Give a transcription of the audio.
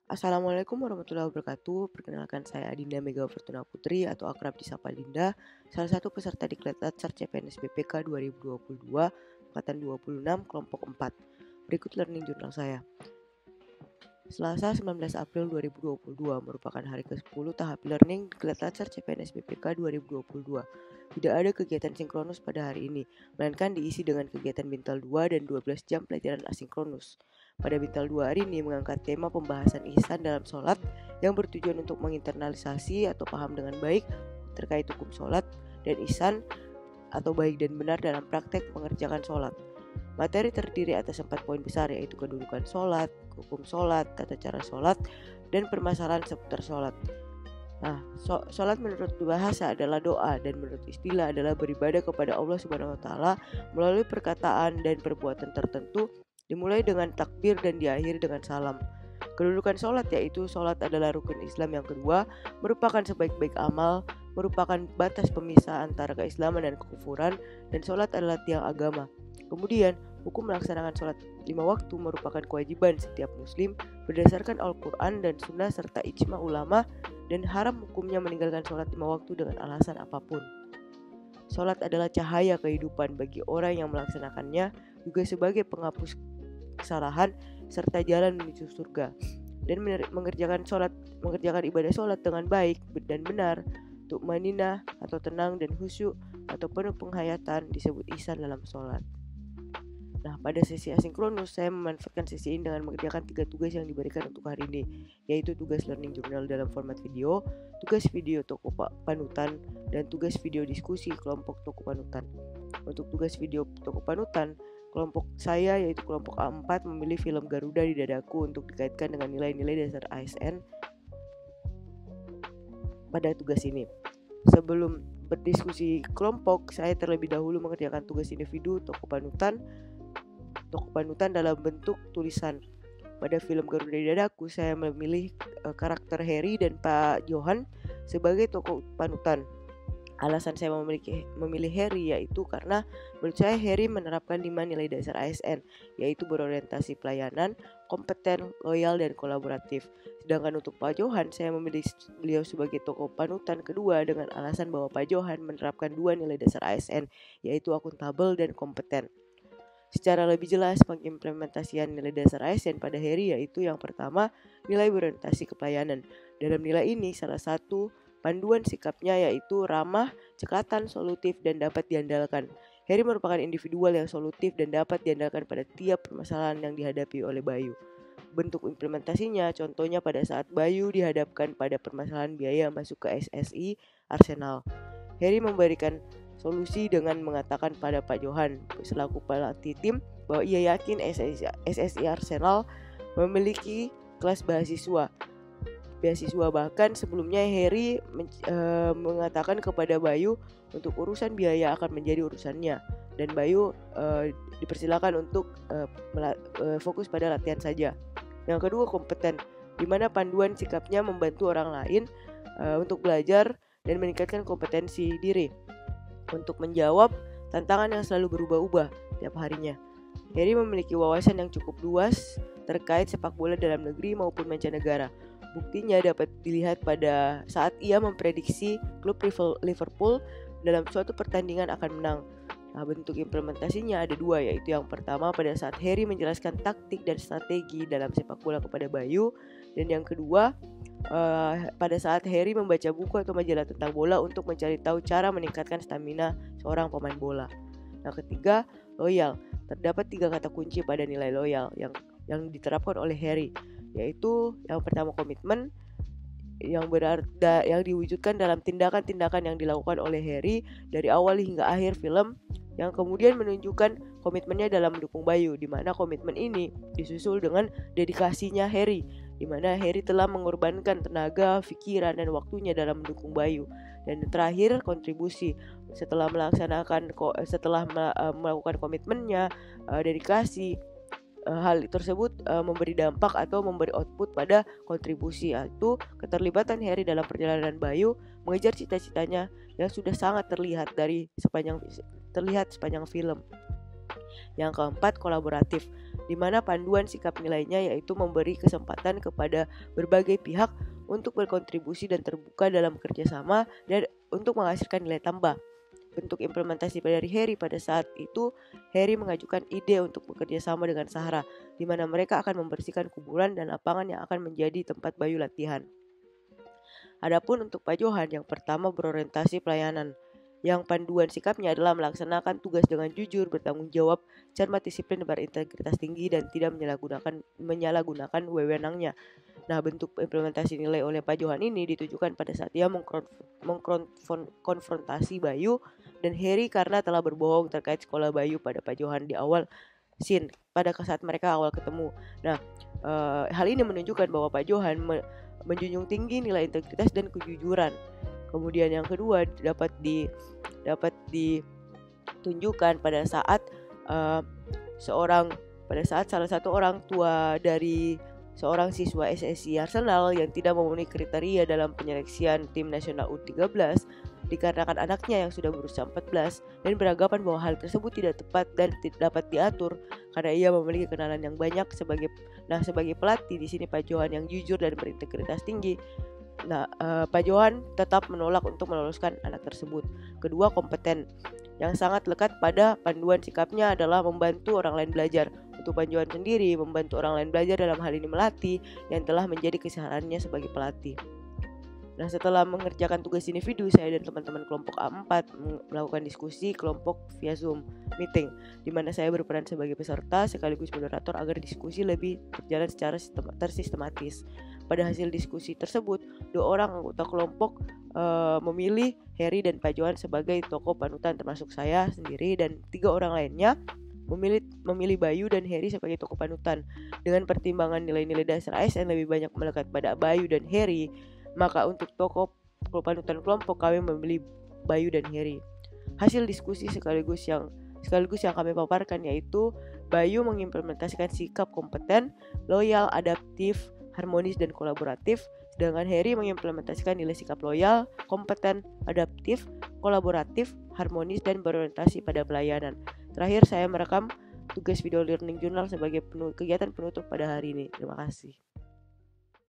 Assalamualaikum warahmatullahi wabarakatuh. Perkenalkan saya Adinda Mega Fortuna Putri atau akrab disapa Dinda, salah satu peserta Diklat Latsar CPNS BPK 2022 angkatan 26 kelompok 4. Berikut learning jurnal saya. Selasa 19 April 2022 merupakan hari ke-10 tahap learning Diklat Latsar CPNS BPK 2022. Tidak ada kegiatan sinkronus pada hari ini, melainkan diisi dengan kegiatan Bintal 2 dan 12 jam pelajaran asinkronus. Pada Bintal 2 hari ini mengangkat tema pembahasan ihsan dalam sholat yang bertujuan untuk menginternalisasi atau paham dengan baik terkait hukum sholat dan ihsan atau baik dan benar dalam praktek mengerjakan sholat. Materi terdiri atas 4 poin besar, yaitu kedudukan sholat, hukum sholat, tata cara sholat, dan permasalahan seputar sholat. Nah, sholat menurut bahasa adalah doa dan menurut istilah adalah beribadah kepada Allah Subhanahu wa taala melalui perkataan dan perbuatan tertentu, dimulai dengan takbir dan diakhiri dengan salam. Kedudukan sholat yaitu sholat adalah rukun Islam yang kedua, merupakan sebaik-baik amal, merupakan batas pemisah antara keislaman dan kekufuran, dan sholat adalah tiang agama. Kemudian, hukum melaksanakan sholat 5 waktu merupakan kewajiban setiap muslim berdasarkan Al-Quran dan Sunnah serta ijma ulama, dan haram hukumnya meninggalkan sholat 5 waktu dengan alasan apapun. Sholat adalah cahaya kehidupan bagi orang yang melaksanakannya, juga sebagai penghapus kesalahan serta jalan menuju surga. Dan mengerjakan ibadah sholat dengan baik dan benar, tu'maninah atau tenang dan khusyuk atau penuh penghayatan disebut ihsan dalam sholat. Nah, pada sesi asinkronus saya memanfaatkan sesi ini dengan mengerjakan 3 tugas yang diberikan untuk hari ini, yaitu tugas learning journal dalam format video, tugas video toko panutan, dan tugas video diskusi kelompok toko panutan. Untuk tugas video toko panutan, kelompok saya yaitu kelompok A4 memilih film Garuda di Dadaku untuk dikaitkan dengan nilai-nilai dasar ASN pada tugas ini. Sebelum berdiskusi kelompok, saya terlebih dahulu mengerjakan tugas individu toko panutan dalam bentuk tulisan. Pada film Garuda di Dadaku, saya memilih karakter Harry dan Pak Johan sebagai tokoh panutan. Alasan saya memilih Harry yaitu karena menurut saya Harry menerapkan 5 nilai dasar ASN, yaitu berorientasi pelayanan, kompeten, loyal, dan kolaboratif. Sedangkan untuk Pak Johan, saya memilih beliau sebagai tokoh panutan kedua dengan alasan bahwa Pak Johan menerapkan 2 nilai dasar ASN, yaitu akuntabel dan kompeten. Secara lebih jelas, pengimplementasian nilai dasar ASN pada Harry yaitu yang pertama, nilai berorientasi kepelayanan. Dalam nilai ini, salah satu panduan sikapnya yaitu ramah, cekatan, solutif, dan dapat diandalkan. Harry merupakan individual yang solutif dan dapat diandalkan pada tiap permasalahan yang dihadapi oleh Bayu. Bentuk implementasinya, contohnya pada saat Bayu dihadapkan pada permasalahan biaya masuk ke SSI Arsenal. Harry memberikan solusi dengan mengatakan pada Pak Johan selaku pelatih tim bahwa ia yakin SSI Arsenal memiliki kelas beasiswa. Bahkan sebelumnya Harry mengatakan kepada Bayu untuk urusan biaya akan menjadi urusannya, dan Bayu dipersilakan untuk fokus pada latihan saja. Yang kedua, kompeten, di mana panduan sikapnya membantu orang lain untuk belajar dan meningkatkan kompetensi diri untuk menjawab tantangan yang selalu berubah-ubah tiap harinya. Harry memiliki wawasan yang cukup luas terkait sepak bola dalam negeri maupun mancanegara. Buktinya dapat dilihat pada saat ia memprediksi klub Liverpool dalam suatu pertandingan akan menang. Nah, bentuk implementasinya ada 2, yaitu yang pertama pada saat Harry menjelaskan taktik dan strategi dalam sepak bola kepada Bayu, dan yang kedua pada saat Harry membaca buku atau majalah tentang bola untuk mencari tahu cara meningkatkan stamina seorang pemain bola. Nah, ketiga, loyal. Terdapat 3 kata kunci pada nilai loyal yang diterapkan oleh Harry, yaitu yang pertama komitmen, yang diwujudkan dalam tindakan-tindakan yang dilakukan oleh Harry dari awal hingga akhir film, yang kemudian menunjukkan komitmennya dalam mendukung Bayu, di mana komitmen ini disusul dengan dedikasinya Harry, di mana Harry telah mengorbankan tenaga, pikiran, dan waktunya dalam mendukung Bayu. Dan terakhir, kontribusi. Setelah melakukan komitmennya, dedikasi, hal tersebut memberi dampak atau memberi output pada kontribusi, yaitu keterlibatan Harry dalam perjalanan Bayu mengejar cita-citanya yang sudah sangat terlihat sepanjang film. Yang keempat, kolaboratif. di mana panduan sikap nilainya yaitu memberi kesempatan kepada berbagai pihak untuk berkontribusi dan terbuka dalam kerjasama dan untuk menghasilkan nilai tambah. Bentuk implementasi dari Harry pada saat itu, Harry mengajukan ide untuk bekerja sama dengan Sahara, di mana mereka akan membersihkan kuburan dan lapangan yang akan menjadi tempat Bayu latihan. Adapun untuk Pak Johan, yang pertama berorientasi pelayanan, yang panduan sikapnya adalah melaksanakan tugas dengan jujur, bertanggung jawab, cermat, disiplin, berintegritas tinggi, dan tidak menyalahgunakan wewenangnya. Nah, bentuk implementasi nilai oleh Pak Johan ini ditujukan pada saat ia mengkonfrontasi Bayu dan Harry karena telah berbohong terkait sekolah Bayu pada Pak Johan di awal scene pada saat mereka awal ketemu. Nah, hal ini menunjukkan bahwa Pak Johan menjunjung tinggi nilai integritas dan kejujuran. Kemudian yang kedua dapat ditunjukkan pada saat salah satu orang tua dari seorang siswa SSI Arsenal yang tidak memenuhi kriteria dalam penyeleksian tim nasional U13 dikarenakan anaknya yang sudah berusia 14 dan beranggapan bahwa hal tersebut tidak tepat dan tidak dapat diatur karena ia memiliki kenalan yang banyak sebagai pelatih di sini Pak Johan yang jujur dan berintegritas tinggi. Nah, Pak Johan tetap menolak untuk meloloskan anak tersebut. Kedua, kompeten. Yang sangat lekat pada panduan sikapnya adalah membantu orang lain belajar. Untuk Pak Johan sendiri, membantu orang lain belajar dalam hal ini melatih yang telah menjadi kesehariannya sebagai pelatih. Nah, setelah mengerjakan tugas individu, saya dan teman-teman kelompok A4 melakukan diskusi kelompok via Zoom meeting, di mana saya berperan sebagai peserta sekaligus moderator agar diskusi lebih berjalan secara tersistematis. Pada hasil diskusi tersebut, 2 orang anggota kelompok memilih Harry dan Pak Johan sebagai tokoh panutan, termasuk saya sendiri, dan 3 orang lainnya memilih Bayu dan Harry sebagai tokoh panutan. Dengan pertimbangan nilai-nilai dasar ASN lebih banyak melekat pada Bayu dan Harry, maka untuk tokoh panutan kelompok kami memilih Bayu dan Harry. Hasil diskusi sekaligus yang kami paparkan yaitu Bayu mengimplementasikan sikap kompeten, loyal, adaptif, harmonis, dan kolaboratif, sedangkan Harry mengimplementasikan nilai sikap loyal, kompeten, adaptif, kolaboratif, harmonis, dan berorientasi pada pelayanan. Terakhir, saya merekam tugas video learning journal sebagai kegiatan penutup pada hari ini. Terima kasih.